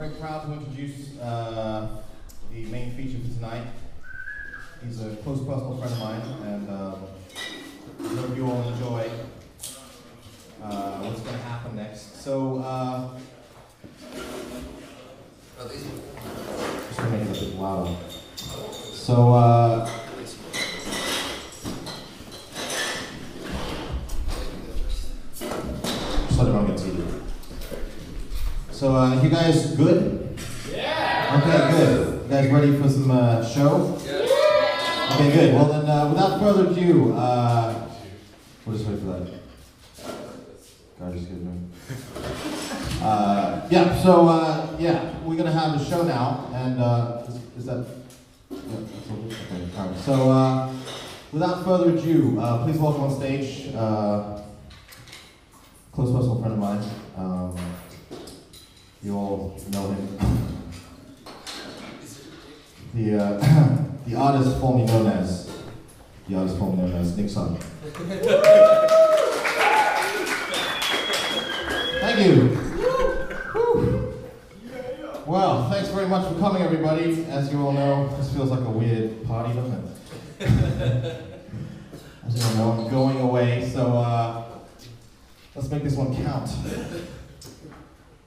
Very proud to introduce the main feature for tonight. He's a close personal friend of mine, and I hope you all enjoy what's going to happen next. So, just going to make it a bit louder. So, just let everyone get seated. So, you guys good? Yeah! Okay, good. You guys ready for some show? Yeah. Okay, good. Well then, without further ado, we'll just wait for that. God, just kidding me. Yeah, we're gonna have a show now, and is that? Yeah, that's okay. All right. So, without further ado, please welcome on stage close personal friend of mine. You all know him. The artist formerly known as Nick Sun. Thank you. Well, thanks very much for coming, everybody. As you all know, this feels like a weird party, doesn't it? As you all know, I'm going away, so let's make this one count.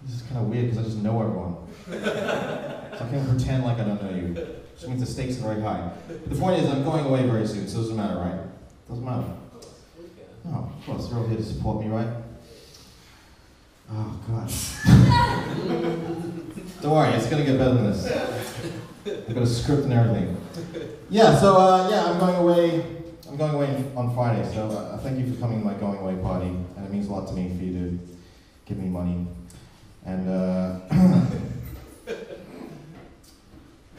This is kind of weird because I just know everyone. So I can't pretend like I don't know you. Which means the stakes are very high. But the point is, I'm going away very soon, so it doesn't matter, right? Doesn't matter. No, of course, you're all here to support me, right? Oh, God. Don't worry, it's going to get better than this. I've got a script and everything. Yeah, so, I'm going away. I'm going away on Friday, so thank you for coming to my going away party. And it means a lot to me for you to give me money. And,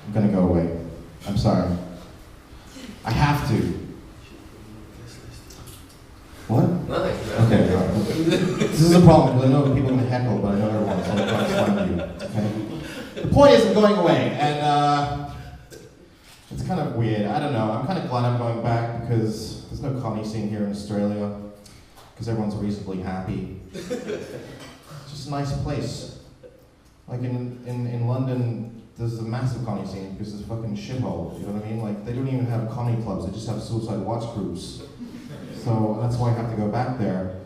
I'm gonna go away. I'm sorry. I have to. What? Nothing. Okay, all right. This is a problem because I know people are gonna heckle, but I know everyone, so I'm trying to find you. Okay? The point is, I'm going away, and it's kind of weird. I don't know. I'm kind of glad I'm going back because there's no comedy scene here in Australia because everyone's reasonably happy. It's just a nice place. Like in London, there's a massive comedy scene because it's a fucking shithole, you know what I mean? Like, they don't even have comedy clubs, they just have suicide watch groups. So that's why I have to go back there.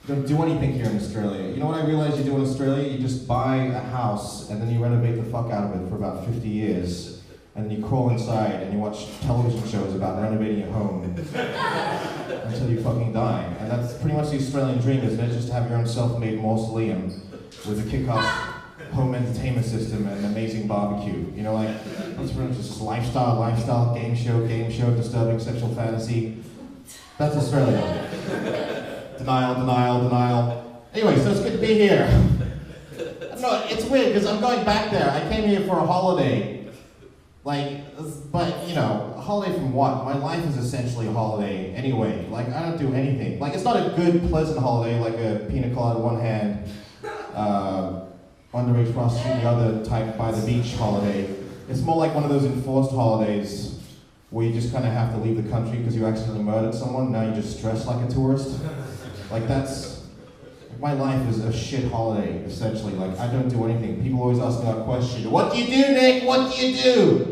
You don't do anything here in Australia. You know what I realized you do in Australia? You just buy a house and then you renovate the fuck out of it for about 50 years. And then you crawl inside and you watch television shows about renovating your home until you fucking die. And that's pretty much the Australian dream, isn't it? Just to have your own self-made mausoleum with a kick-off home entertainment system and an amazing barbecue. You know, like, that's pretty much just lifestyle, game show, disturbing sexual fantasy. That's Australia. Denial. Anyway, so it's good to be here. No, it's weird because I'm going back there. I came here for a holiday. Like, but, you know, a holiday from what? My life is essentially a holiday anyway. Like, I don't do anything. Like, it's not a good, pleasant holiday like a pina colada in one hand, underage prostitute the other type by the beach holiday. It's more like one of those enforced holidays where you just kind of have to leave the country because you accidentally murdered someone, now you just dress like a tourist. Like, that's, my life is a shit holiday, essentially. Like, I don't do anything. People always ask me that question, what do you do, Nick? What do you do?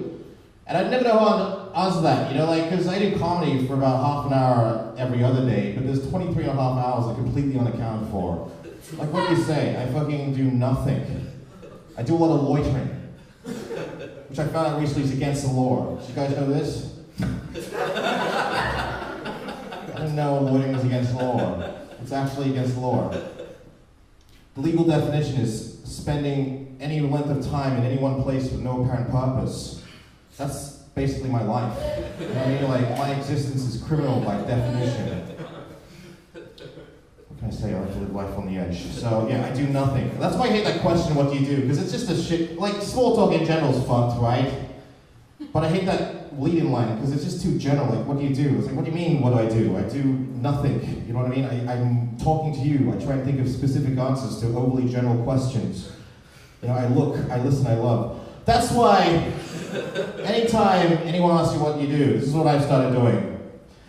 And I never know how to answer that, you know, like, because I do comedy for about half an hour every other day, but there's 23 and a half hours that are completely unaccounted for. Like, what do you say? I fucking do nothing. I do a lot of loitering, which I found out recently is against the law. Do you guys know this? I didn't know loitering was against the law. It's actually against the law. The legal definition is spending any length of time in any one place with no apparent purpose. That's basically my life. You know what I mean? Like, my existence is criminal by definition. What can I say? I like to live life on the edge. So, yeah, I do nothing. That's why I hate that question, what do you do? Because it's just a shit, like, small talk in general is fucked, right? But I hate that lead-in line, because it's just too general. Like, what do you do? It's like, what do you mean, what do? I do nothing. You know what I mean? I'm talking to you. I try and think of specific answers to overly general questions. You know, I look, I listen, I love. That's why, anytime anyone asks you what you do, this is what I've started doing.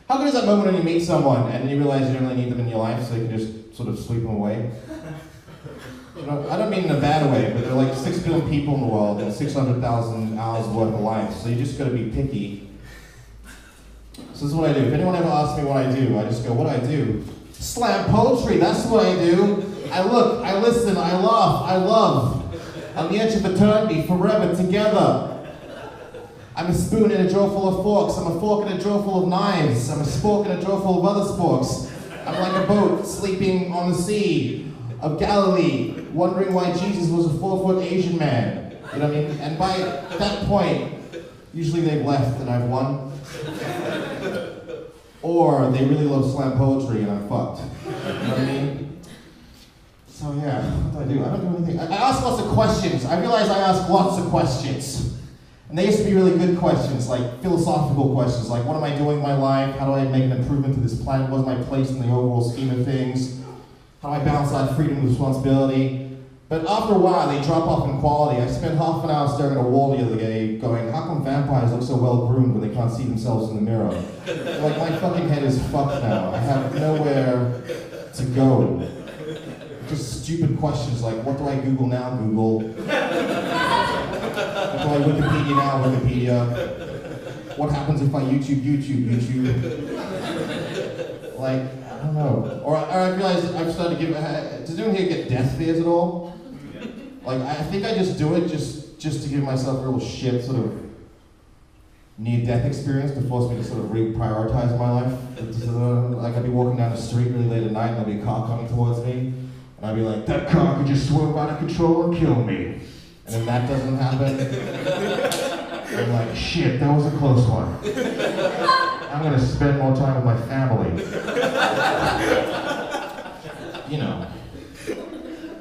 How good is that moment when you meet someone and then you realize you don't really need them in your life, so you can just sort of sweep them away? You know, I don't mean in a bad way, but there are like 6 billion people in the world and 600,000 hours worth of life, so you just gotta be picky. So this is what I do. If anyone ever asks me what I do, I just go, what do I do? Slam poetry, that's what I do. I look, I listen, I laugh, I love. On the edge of eternity, forever together. I'm a spoon in a drawer full of forks. I'm a fork in a drawer full of knives. I'm a spork in a drawer full of other sporks. I'm like a boat sleeping on the sea of Galilee, wondering why Jesus was a 4-foot Asian man. You know what I mean? And by that point, usually they've left and I've won. Or they really love slam poetry and I'm fucked. You know what I mean? So yeah, what do? I don't do anything. I ask lots of questions. I realize I ask lots of questions. And they used to be really good questions, like philosophical questions, like what am I doing in my life? How do I make an improvement to this planet? What's my place in the overall scheme of things? How do I balance out freedom with responsibility? But after a while, they drop off in quality. I spent half an hour staring at a wall the other day going, how come vampires look so well groomed when they can't see themselves in the mirror? Like, my fucking head is fucked now. I have nowhere to go. Just stupid questions like, what do I Google now, Google? What do I Wikipedia now, Wikipedia? What happens if I YouTube? Like, I don't know. Or I realize I've started to give, does anyone here get death fears at all? Like, I think I just do it just to give myself a real shit sort of near-death experience to force me to sort of reprioritize my life. Like, I'd be walking down the street really late at night and there'd be a car coming towards me. And I'd be like, that car could just swerve out of control and kill me. And then that doesn't happen. I'm like, shit, that was a close one. I'm gonna spend more time with my family. You know.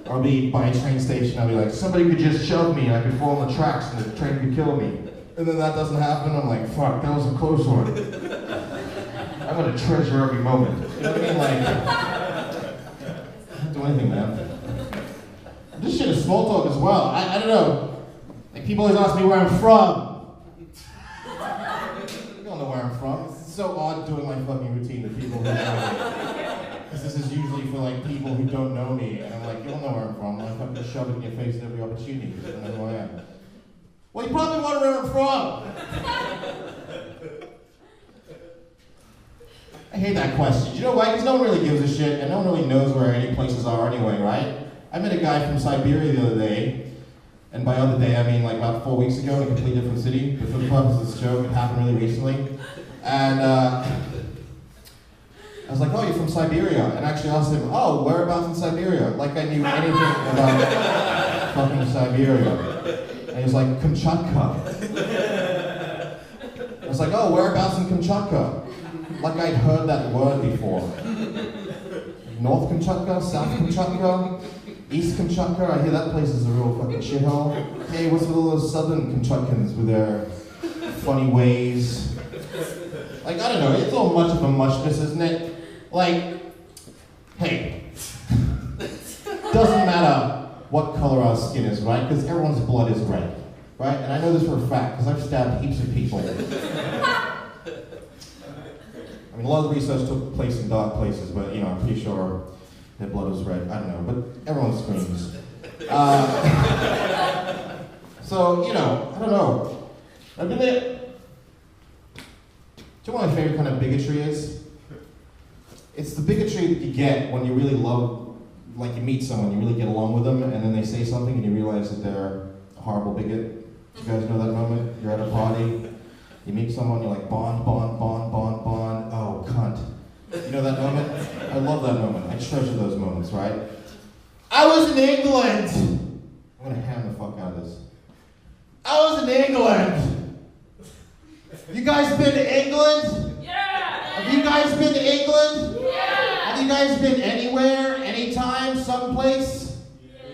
Or I'll be by a train station, I'll be like, somebody could just shove me and I could fall on the tracks and the train could kill me. And then that doesn't happen, I'm like, fuck, that was a close one. I'm gonna treasure every moment. You know what I mean? Like, I don't do anything, man. This shit is small talk as well. I don't know. Like, people always ask me where I'm from. You don't know where I'm from. It's so odd doing my fucking routine to people who know me. Because this is usually for like people who don't know me, and I'm like, you don't know where I'm from. I fucking shove it in your face at every opportunity because you don't know who I am. Well, you probably wonder where I'm from. I hate that question. You know why? Because no one really gives a shit, and no one really knows where any places are anyway, right? I met a guy from Siberia the other day, and by other day I mean like about 4 weeks ago in a completely different city. But for the purpose of this joke, it happened really recently. And I was like, oh, you're from Siberia? And I actually asked him, oh, whereabouts in Siberia? Like I knew anything about fucking Siberia. And he was like, Kamchatka. I was like, oh, whereabouts in Kamchatka? Like I'd heard that word before. North Kamchatka, South Kamchatka, East Kamchatka. I hear that place is a real fucking shithole. Hey, what's with all those southern Kamchatkans with their funny ways? Like, I don't know, it's all much of a muchness, isn't it? Like, hey, doesn't matter what color our skin is, right? Because everyone's blood is red, right? And I know this for a fact, because I've stabbed heaps of people. I mean, a lot of the research took place in dark places, but, you know, I'm pretty sure their blood was red. I don't know, but everyone screams. So, you know, I don't know. I've been there. Do you know what my favorite kind of bigotry is? It's the bigotry that you get when you really love, like you meet someone, you really get along with them, and then they say something and you realize that they're a horrible bigot. You guys know that moment? You're at a party, you meet someone, you're like, bond, bond, bond, bond, bond, oh, cunt. You know that moment? I love that moment. I treasure those moments, right? I was in England! I'm gonna ham the fuck out of this. I was in England! You guys been to England? Yeah! Have you guys been to England? Yeah! Have you guys been anywhere, anytime, someplace?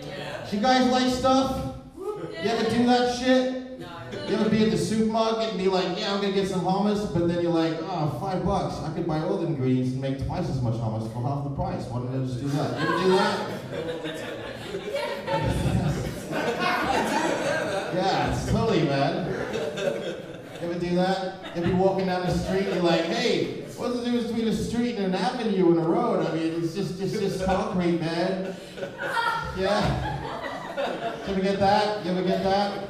Yeah! Do you guys like stuff? You ever do that shit? No. You ever be at the supermarket and be like, yeah, I'm gonna get some hummus, but then you're like, oh, $5. I could buy all the ingredients and make twice as much hummus for half the price. Why don't I just do that? You ever do that? Yeah, it's totally, man. You ever do that? You ever be walking down the street and you're like, hey, what's the difference between a street and an avenue and a road? I mean, it's just concrete, man. Yeah. You ever get that? You ever get that?